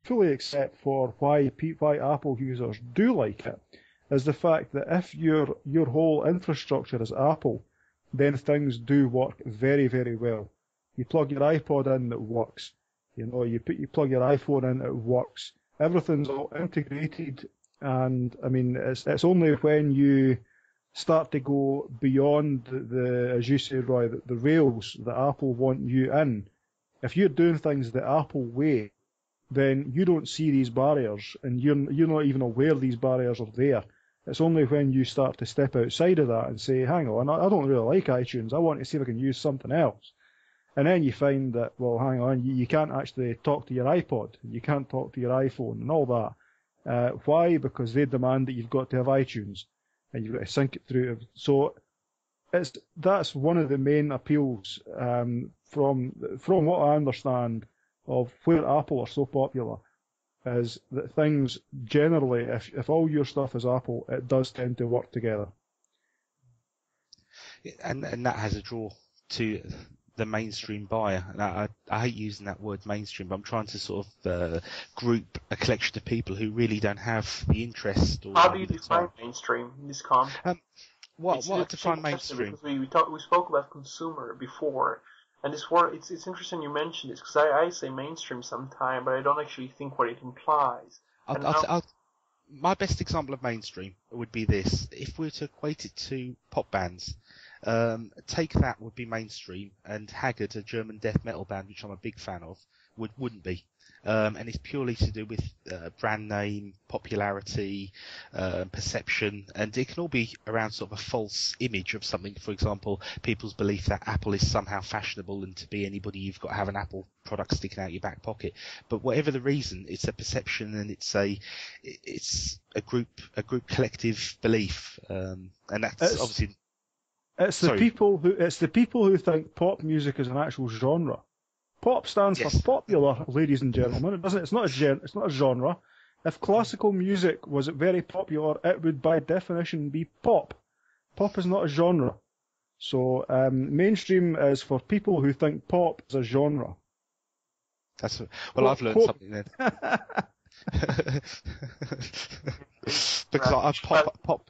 fully accept for why Apple users do like it is the fact that if your whole infrastructure is Apple, then things do work very, very well. You plug your iPod in, it works. You plug your iPhone in, it works. Everything's all integrated, and I mean, it's only when you start to go beyond as you say, Roy, the rails that Apple want you in. If you're doing things the Apple way, then you don't see these barriers, and you're not even aware these barriers are there. It's only when you start to step outside of that and say, hang on, I don't really like iTunes, I want to see if I can use something else. And then you find that, well, hang on, you can't actually talk to your iPod, you can't talk to your iPhone and all that. Why? Because they demand that you've got to have iTunes, and you've got to sync it through. So that's one of the main appeals from what I understand of where Apple are so popular, is that things generally, if all your stuff is Apple, it does tend to work together. And that has a draw to the mainstream buyer. Now, I hate using that word mainstream, but I'm trying to sort of group a collection of people who really don't have the interest. Or how do you define mainstream in this context? What define mainstream? Because we spoke about consumer before, and this word, it's interesting you mentioned this, because I say mainstream sometime, but I don't actually think what it implies. My best example of mainstream would be this. If we were to equate it to pop bands, Take That would be mainstream, and Haggard, a German death metal band, which I'm a big fan of, wouldn't be. And it's purely to do with brand name, popularity, perception, and it can all be around sort of a false image of something. For example, people's belief that Apple is somehow fashionable, and to be anybody you've got to have an Apple product sticking out your back pocket. But whatever the reason, it's a perception, and it's a group collective belief, and that's obviously. It's the people who think pop music is an actual genre. Pop stands for popular, ladies and gentlemen. It's not a genre. If classical music was very popular, it would by definition be pop. Pop is not a genre. So mainstream is for people who think pop is a genre. I've learned something then. Because pop.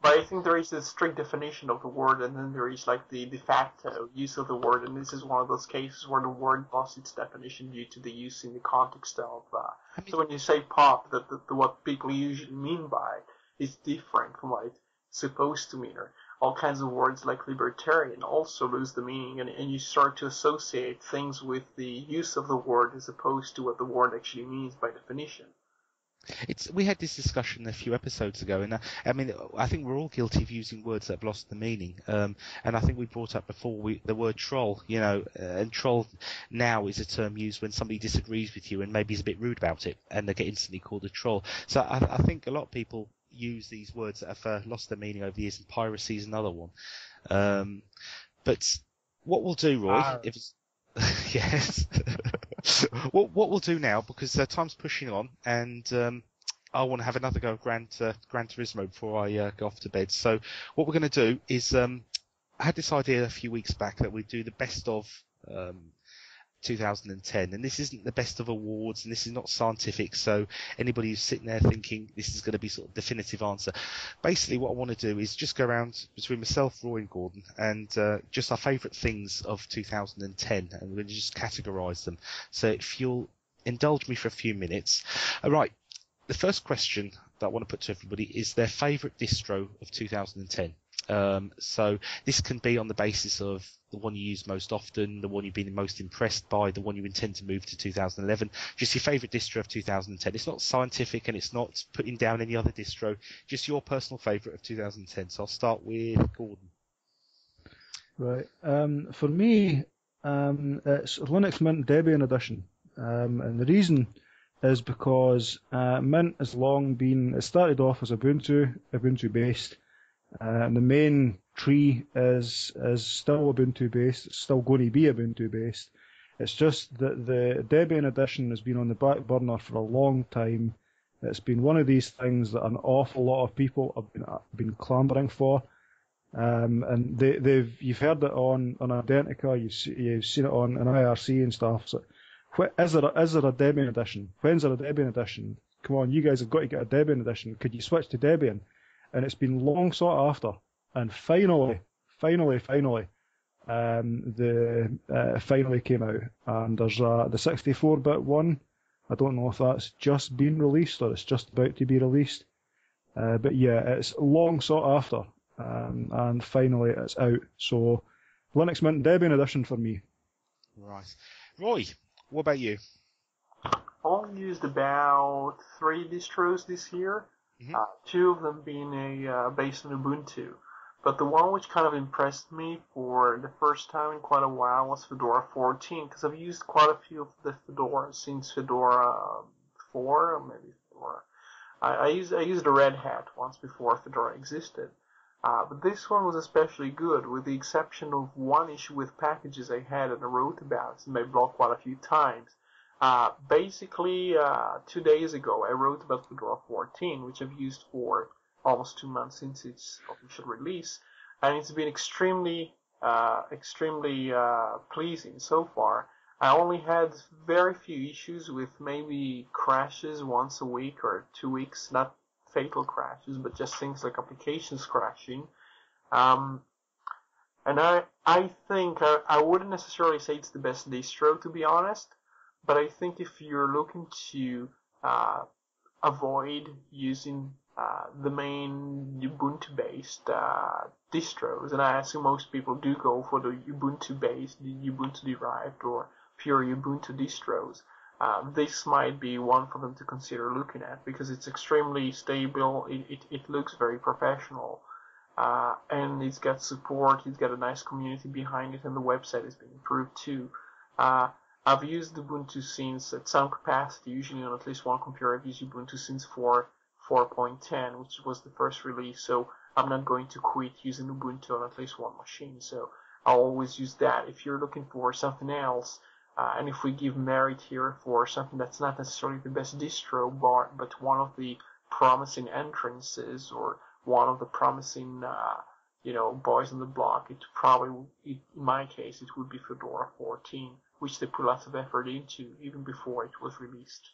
But I think there is a strict definition of the word, and then there is like the de facto use of the word, and this is one of those cases where the word lost its definition due to the use in the context of. So when you say pop, what people usually mean by it is different from what it's supposed to mean. Or all kinds of words like libertarian also lose the meaning, and you start to associate things with the use of the word as opposed to what the word actually means by definition. We had this discussion a few episodes ago, and I think we're all guilty of using words that have lost the meaning. And I think we brought up before the word troll, and troll now is a term used when somebody disagrees with you and maybe is a bit rude about it, and they get instantly called a troll. So I think a lot of people use these words that have lost their meaning over the years, and piracy is another one. But what we'll do, Roy, yes. What we'll do now, because time's pushing on, and I want to have another go of Gran Turismo before I go off to bed. So what we're going to do is, I had this idea a few weeks back that we'd do the best of 2010, and this isn't the best of awards, and this is not scientific, so anybody who's sitting there thinking this is going to be sort of definitive answer, basically what I want to do is just go around between myself, Roy and Gordon, and just our favourite things of 2010, and we're going to just categorise them. So if you'll indulge me for a few minutes. Alright, the first question that I want to put to everybody is their favourite distro of 2010. So this can be on the basis of the one you use most often, the one you've been most impressed by, the one you intend to move to 2011, just your favourite distro of 2010. It's not scientific, and it's not putting down any other distro, just your personal favourite of 2010. So I'll start with Gordon. Right. For me, it's Linux Mint Debian Edition. And the reason is because Mint has long been, it started off as Ubuntu based. And the main tree is still Ubuntu based. It's still going to be Ubuntu based. It's just that the Debian edition has been on the back burner for a long time. It's been one of these things that an awful lot of people have been clamouring for. And you've heard it on Identica, you've seen it on an IRC and stuff. So Is there a Debian edition? When's there a Debian edition? Come on, you guys have got to get a Debian edition. Could you switch to Debian? And it's been long sought after, and finally, finally came out. And there's the 64-bit one. I don't know if that's just been released or it's just about to be released. But yeah, it's long sought after, and finally it's out. So Linux Mint Debian edition for me. Right. Roy, what about you? I only used about 3 distros this year, 2 of them being based on Ubuntu. But the one which kind of impressed me for the first time in quite a while was Fedora 14, because I've used quite a few of the Fedora since Fedora 4, or maybe Fedora. I used a Red Hat once before Fedora existed. But this one was especially good, with the exception of one issue with packages I had and I wrote about in my blog quite a few times. Basically, 2 days ago, I wrote about Fedora 14, which I've used for almost 2 months since its official release, and it's been extremely pleasing so far. I only had very few issues with maybe crashes once a week or 2 weeks, not fatal crashes, but just things like applications crashing. And I think I wouldn't necessarily say it's the best distro, to be honest, but I think if you're looking to avoid using the main Ubuntu-based distros, and I assume most people do go for the Ubuntu-based, the Ubuntu-derived, or pure Ubuntu distros. This might be one for them to consider looking at, because it's extremely stable, it looks very professional, and it's got support, it's got a nice community behind it, and the website has been improved too. I've used Ubuntu since at some capacity, usually on at least one computer. I've used Ubuntu since 4.10, which was the first release, so I'm not going to quit using Ubuntu on at least one machine, so I'll always use that. If you're looking for something else, and if we give merit here for something that's not necessarily the best distro, but one of the promising entrances, or one of the promising, boys on the block, in my case, it would be Fedora 14, which they put lots of effort into even before it was released.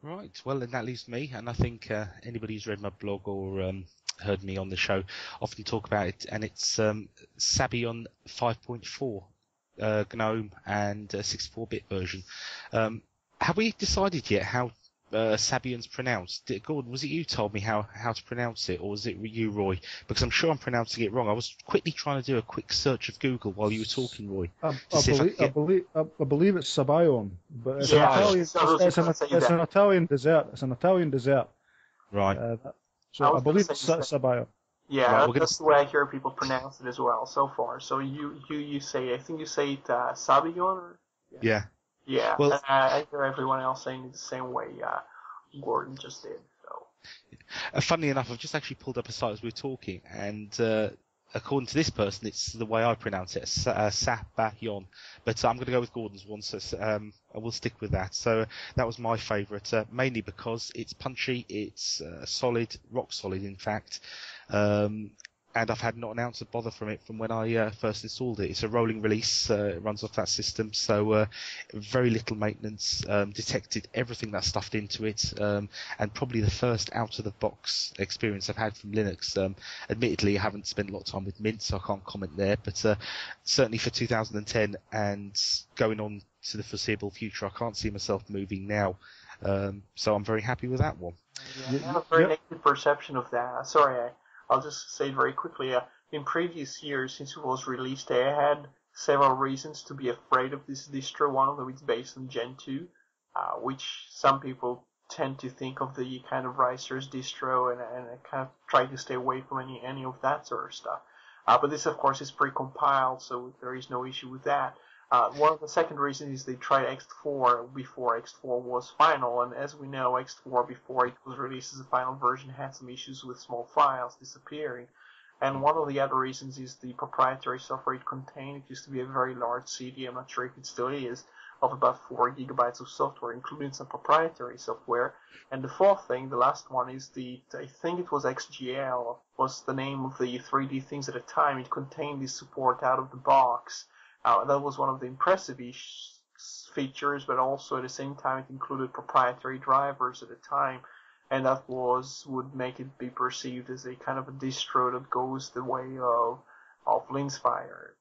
Right, well, then that leaves me, and I think anybody who's read my blog or heard me on the show often talk about it, and it's Sabian 5.4. GNOME and 64-bit version. Have we decided yet how Sabian's pronounced? Gordon, was it you told me how to pronounce it, or was it you, Roy? Because I'm sure I'm pronouncing it wrong. I was quickly trying to do a quick search of Google while you were talking, Roy. I believe it's Sabayon, but it's an Italian dessert. It's an Italian dessert. Right. So I believe it's Sabayon. Yeah, right, that's the way I hear people pronounce it as well so far. So you say, I think you say it Sabiyon? Yeah. Yeah, well, and I hear everyone else saying it the same way Gordon just did. So. Funnily enough, I've just actually pulled up a site as we were talking, and according to this person, it's the way I pronounce it, Sabayon. But I'm going to go with Gordon's one, so I will stick with that. So that was my favourite, mainly because it's punchy, it's solid, rock solid, in fact. And I've had not an ounce of bother from it from when I first installed it. It's a rolling release, it runs off that system, so very little maintenance, detected everything that's stuffed into it, and probably the first out-of-the-box experience I've had from Linux. Admittedly, I haven't spent a lot of time with Mint, so I can't comment there, but certainly for 2010 and going on to the foreseeable future, I can't see myself moving now. So I'm very happy with that one. Yeah, I have a very negative perception of that. Sorry, I'll just say it very quickly. In previous years, since it was released, I had several reasons to be afraid of this distro. One of them is based on Gen 2, which some people tend to think of the kind of Ricer's distro, and I kind of try to stay away from any of that sort of stuff. But this, of course, is pre-compiled, so there is no issue with that. One of the second reasons is they tried Ext4 before Ext4 was final, and as we know, Ext4 before it was released as a final version had some issues with small files disappearing. And one of the other reasons is the proprietary software it contained. It used to be a very large CD, I'm not sure if it still is, of about 4 gigabytes of software, including some proprietary software. And the fourth thing, the last one, is I think it was XGL, was the name of the 3D things at the time. It contained this support out of the box. That was one of the impressive features, but also at the same time it included proprietary drivers at the time, and that would make it be perceived as a kind of a distro that goes the way of Linspire.